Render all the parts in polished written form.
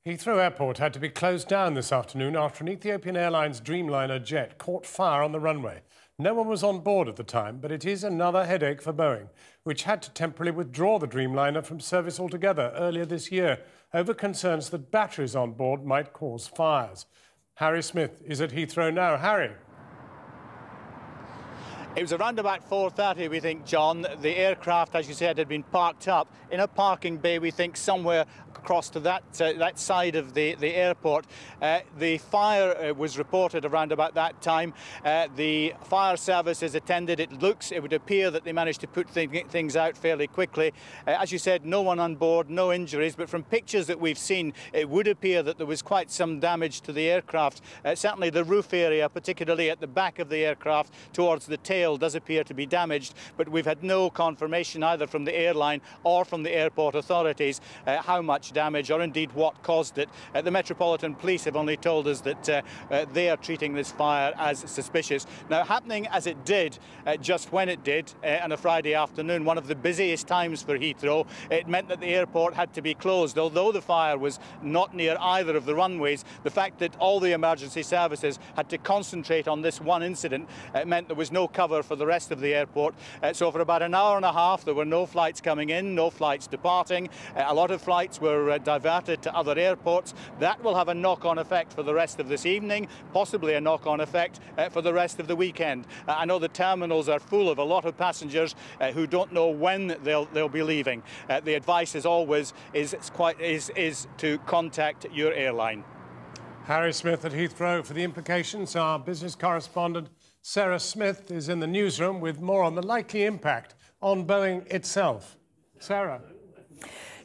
Heathrow Airport had to be closed down this afternoon after an Ethiopian Airlines Dreamliner jet caught fire on the runway. No one was on board at the time, but it is another headache for Boeing, which had to temporarily withdraw the Dreamliner from service altogether earlier this year over concerns that batteries on board might cause fires. Harry Smith is at Heathrow now. Harry. It was around about 4:30, we think, John. The aircraft, as you said, had been parked up in a parking bay, we think, somewhere across to that side of the airport. The fire was reported around about that time. The fire services attended. It would appear that they managed to put things out fairly quickly. As you said, no one on board, no injuries, but from pictures that we've seen, it would appear that there was quite some damage to the aircraft. Certainly the roof area, particularly at the back of the aircraft towards the tail, does appear to be damaged, but we've had no confirmation either from the airline or from the airport authorities how much damage or indeed what caused it. The Metropolitan Police have only told us that they are treating this fire as suspicious. Now, happening as it did, just when it did, on a Friday afternoon, one of the busiest times for Heathrow, it meant that the airport had to be closed. Although the fire was not near either of the runways, the fact that all the emergency services had to concentrate on this one incident meant there was no cover for the rest of the airport. So for about an hour and a half, there were no flights coming in, no flights departing. A lot of flights were diverted to other airports. That will have a knock-on effect for the rest of this evening, possibly a knock-on effect for the rest of the weekend. I know the terminals are full of a lot of passengers who don't know when they'll be leaving. The advice, as always, is to contact your airline. Harry Smith at Heathrow. For the implications, our business correspondent Sarah Smith is in the newsroom with more on the likely impact on Boeing itself. Sarah.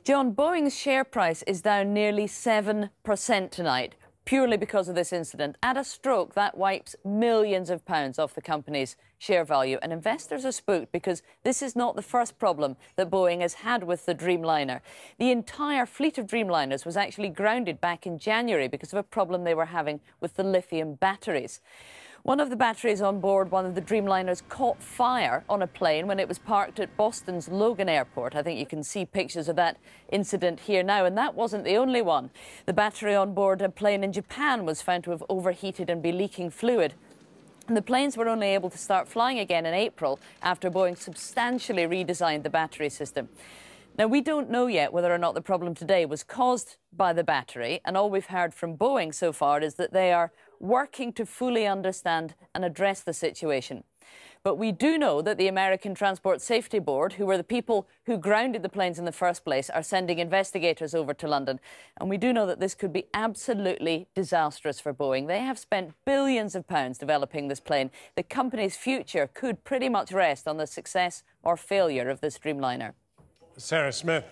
John, Boeing's share price is down nearly 7% tonight, purely because of this incident. At a stroke, that wipes millions of pounds off the company's share value. And investors are spooked because this is not the first problem that Boeing has had with the Dreamliner. The entire fleet of Dreamliners was actually grounded back in January because of a problem they were having with the lithium batteries. One of the batteries on board one of the Dreamliners caught fire on a plane when it was parked at Boston's Logan Airport. I think you can see pictures of that incident here now, and that wasn't the only one. The battery on board a plane in Japan was found to have overheated and be leaking fluid. And the planes were only able to start flying again in April after Boeing substantially redesigned the battery system. Now, we don't know yet whether or not the problem today was caused by the battery, and all we've heard from Boeing so far is that they are working to fully understand and address the situation. But we do know that the American Transport Safety Board, who were the people who grounded the planes in the first place, are sending investigators over to London. And we do know that this could be absolutely disastrous for Boeing. They have spent billions of pounds developing this plane. The company's future could pretty much rest on the success or failure of this Dreamliner. Sarah Smith.